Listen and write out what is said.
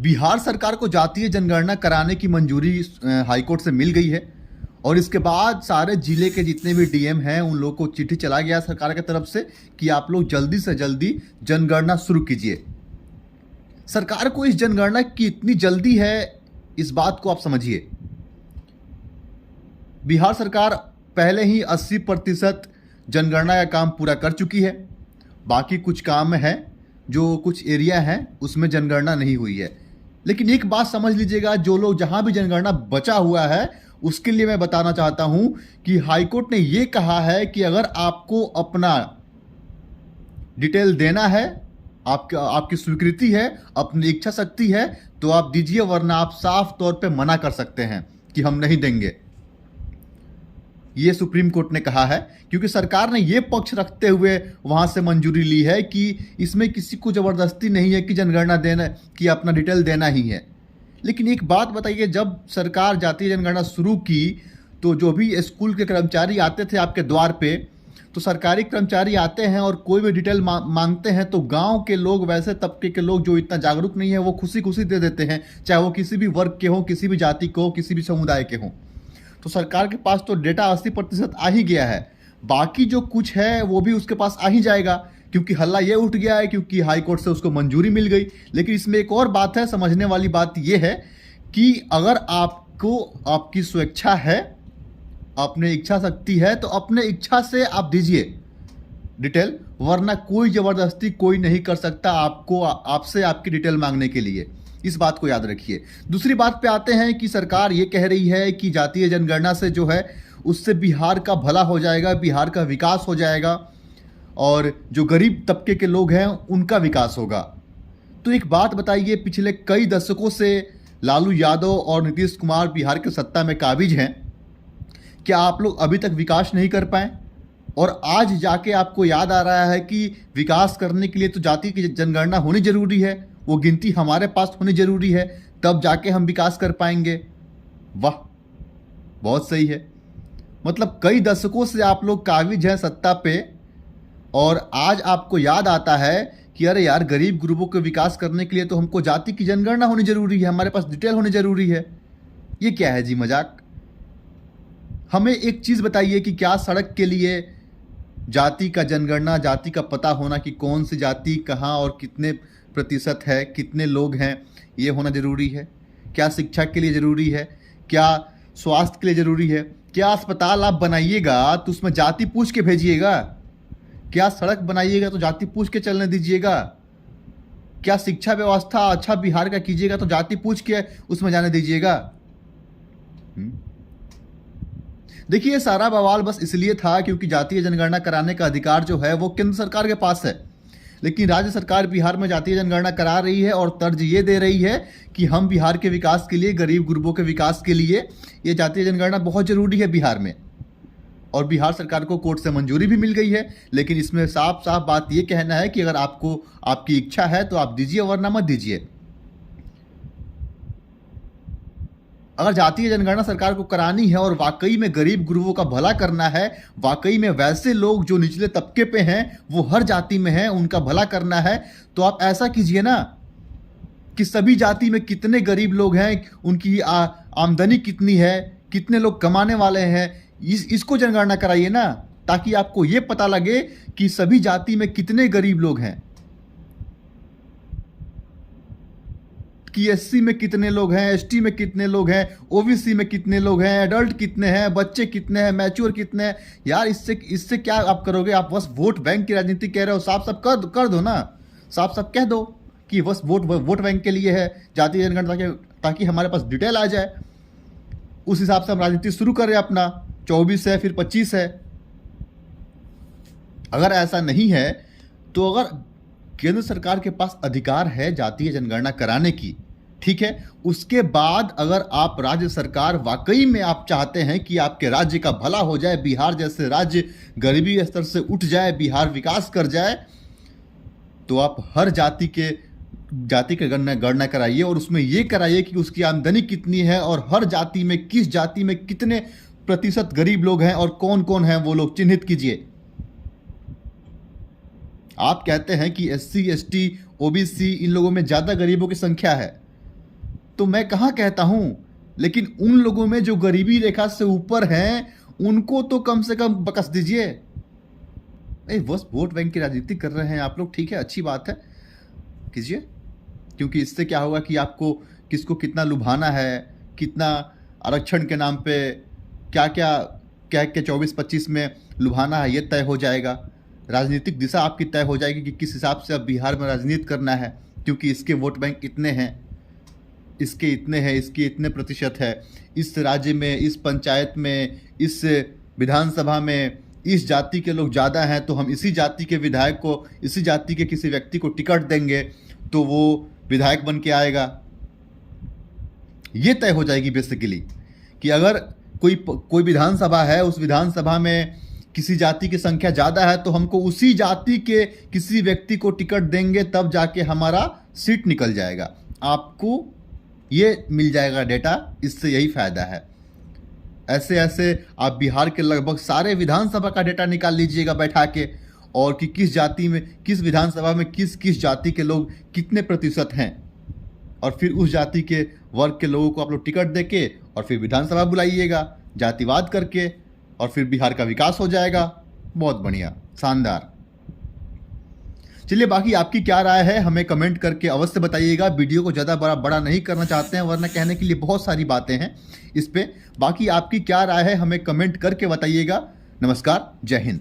बिहार सरकार को जातीय जनगणना कराने की मंजूरी हाईकोर्ट से मिल गई है और इसके बाद सारे जिले के जितने भी डीएम हैं उन लोगों को चिट्ठी चला गया सरकार की तरफ से कि आप लोग जल्दी से जल्दी जनगणना शुरू कीजिए। सरकार को इस जनगणना की इतनी जल्दी है, इस बात को आप समझिए। बिहार सरकार पहले ही 80% जनगणना का काम पूरा कर चुकी है। बाकी कुछ काम है, जो कुछ एरिया हैं उसमें जनगणना नहीं हुई है। लेकिन एक बात समझ लीजिएगा, जो लोग जहां भी जनगणना बचा हुआ है उसके लिए मैं बताना चाहता हूं कि हाईकोर्ट ने यह कहा है कि अगर आपको अपना डिटेल देना है, आपकी स्वीकृति है, अपनी इच्छा शक्ति है, तो आप दीजिए, वरना आप साफ तौर पे मना कर सकते हैं कि हम नहीं देंगे। ये सुप्रीम कोर्ट ने कहा है, क्योंकि सरकार ने ये पक्ष रखते हुए वहां से मंजूरी ली है कि इसमें किसी को जबरदस्ती नहीं है कि जनगणना देना, कि अपना डिटेल देना ही है। लेकिन एक बात बताइए, जब सरकार जातीय जनगणना शुरू की तो जो भी स्कूल के कर्मचारी आते थे आपके द्वार पे, तो सरकारी कर्मचारी आते हैं और कोई भी डिटेल मांगते हैं तो गांव के लोग, वैसे तबके के लोग जो इतना जागरूक नहीं है, वो खुशी खुशी दे देते हैं, चाहे वो किसी भी वर्ग के हो, किसी भी जाति को, किसी भी समुदाय के हों। तो सरकार के पास तो डेटा 80% आ ही गया है, बाकी जो कुछ है वो भी उसके पास आ ही जाएगा, क्योंकि हल्ला ये उठ गया है, क्योंकि हाई कोर्ट से उसको मंजूरी मिल गई। लेकिन इसमें एक और बात है, समझने वाली बात ये है कि अगर आपको आपकी स्वेच्छा है, अपने इच्छा शक्ति है, तो अपने इच्छा से आप दीजिए डिटेल, वरना कोई जबरदस्ती कोई नहीं कर सकता आपसे आपकी डिटेल मांगने के लिए। इस बात को याद रखिए। दूसरी बात पे आते हैं कि सरकार ये कह रही है कि जातीय जनगणना से जो है उससे बिहार का भला हो जाएगा, बिहार का विकास हो जाएगा और जो गरीब तबके के लोग हैं उनका विकास होगा। तो एक बात बताइए, पिछले कई दशकों से लालू यादव और नीतीश कुमार बिहार के सत्ता में काबिज हैं, क्या आप लोग अभी तक विकास नहीं कर पाए? और आज जाके आपको याद आ रहा है कि विकास करने के लिए तो जाति की जनगणना होनी जरूरी है, वो गिनती हमारे पास होनी जरूरी है, तब जाके हम विकास कर पाएंगे। वाह, बहुत सही है। मतलब कई दशकों से आप लोग काबिज हैं सत्ता पे और आज आपको याद आता है कि अरे यार, गरीब गुरुबों के विकास करने के लिए तो हमको जाति की जनगणना होनी जरूरी है, हमारे पास डिटेल होनी जरूरी है। ये क्या है जी, मजाक? हमें एक चीज बताइए कि क्या सड़क के लिए जाति का जनगणना, जाति का पता होना कि कौन सी जाति कहाँ और कितने प्रतिशत है, कितने लोग हैं, ये होना जरूरी है? क्या शिक्षा के लिए जरूरी है? क्या स्वास्थ्य के लिए जरूरी है? क्या अस्पताल आप बनाइएगा तो उसमें जाति पूछ के भेजिएगा? क्या सड़क बनाइएगा तो जाति पूछ के चलने दीजिएगा? क्या शिक्षा व्यवस्था अच्छा बिहार का कीजिएगा तो जाति पूछ के उसमें जाने दीजिएगा? देखिए, सारा बवाल बस इसलिए था क्योंकि जातीय जनगणना कराने का अधिकार जो है वो केंद्र सरकार के पास है, लेकिन राज्य सरकार बिहार में जातीय जनगणना करा रही है और तर्ज ये दे रही है कि हम बिहार के विकास के लिए, गरीब गुरबों के विकास के लिए ये जातीय जनगणना बहुत जरूरी है बिहार में। और बिहार सरकार को कोर्ट से मंजूरी भी मिल गई है। लेकिन इसमें साफ साफ बात ये कहना है कि अगर आपको आपकी इच्छा है तो आप दीजिए, वरना मत दीजिए। अगर जातीय जनगणना सरकार को करानी है और वाकई में गरीब गुरुओं का भला करना है, वाकई में वैसे लोग जो निचले तबके पे हैं, वो हर जाति में हैं, उनका भला करना है, तो आप ऐसा कीजिए ना कि सभी जाति में कितने गरीब लोग हैं, उनकी आमदनी कितनी है, कितने लोग कमाने वाले हैं, इसको जनगणना कराइए ना, ताकि आपको ये पता लगे कि सभी जाति में कितने गरीब लोग हैं, कि एससी में कितने लोग हैं, एसटी में कितने लोग हैं, ओबीसी में कितने लोग हैं, एडल्ट कितने हैं, बच्चे कितने हैं, मैच्योर कितने हैं। यार, इससे क्या आप करोगे? आप बस वोट बैंक की राजनीति कह रहे हो। साफ साफ कर दो ना, साफ साफ कह दो कि बस वोट बैंक के लिए है जातीय जनगणना, ताकि हमारे पास डिटेल आ जाए, उस हिसाब से हम राजनीति शुरू करें अपना। 24 है, फिर 25 है। अगर ऐसा नहीं है तो अगर केंद्र सरकार के पास अधिकार है जातीय जनगणना कराने की, ठीक है, उसके बाद अगर आप राज्य सरकार वाकई में आप चाहते हैं कि आपके राज्य का भला हो जाए, बिहार जैसे राज्य गरीबी स्तर से उठ जाए, बिहार विकास कर जाए, तो आप हर जाति के गणना कराइए और उसमें यह कराइए कि उसकी आमदनी कितनी है और हर जाति में किस जाति में कितने प्रतिशत गरीब लोग हैं और कौन कौन हैं वो लोग चिन्हित कीजिए। आप कहते हैं कि एससी, एसटी, ओबीसी, इन लोगों में ज़्यादा गरीबों की संख्या है, तो मैं कहाँ कहता हूँ, लेकिन उन लोगों में जो गरीबी रेखा से ऊपर हैं उनको तो कम से कम बकस दीजिए। बस वोट बैंक की राजनीति कर रहे हैं आप लोग, ठीक है, अच्छी बात है, कीजिए, क्योंकि इससे क्या होगा कि आपको किसको कितना लुभाना है, कितना आरक्षण के नाम पे क्या क्या कह के 24-25 में लुभाना है, ये तय हो जाएगा। राजनीतिक दिशा आपकी तय हो जाएगी कि किस हिसाब से अब बिहार में राजनीति करना है, क्योंकि इसके वोट बैंक इतने हैं, इसके इतने हैं, इसके इतने प्रतिशत है, इस राज्य में, इस पंचायत में, इस विधानसभा में इस जाति के लोग ज़्यादा हैं, तो हम इसी जाति के विधायक को, इसी जाति के किसी व्यक्ति को टिकट देंगे तो वो विधायक बन के आएगा। ये तय हो जाएगी बेसिकली कि अगर कोई विधानसभा है, उस विधानसभा में किसी जाति की संख्या ज़्यादा है तो हमको उसी जाति के किसी व्यक्ति को टिकट देंगे, तब जाके हमारा सीट निकल जाएगा। आपको ये मिल जाएगा डेटा, इससे यही फायदा है। ऐसे ऐसे आप बिहार के लगभग सारे विधानसभा का डेटा निकाल लीजिएगा बैठा के, और कि किस जाति में, किस विधानसभा में किस किस जाति के लोग कितने प्रतिशत हैं, और फिर उस जाति के वर्ग के लोगों को आप लोग टिकट देके और फिर विधानसभा बुलाइएगा जातिवाद करके, और फिर बिहार का विकास हो जाएगा। बहुत बढ़िया, शानदार। चलिए, बाकी आपकी क्या राय है हमें कमेंट करके अवश्य बताइएगा। वीडियो को ज़्यादा बड़ा नहीं करना चाहते हैं, वरना कहने के लिए बहुत सारी बातें हैं इस पे। बाकी आपकी क्या राय है हमें कमेंट करके बताइएगा। नमस्कार, जय हिंद।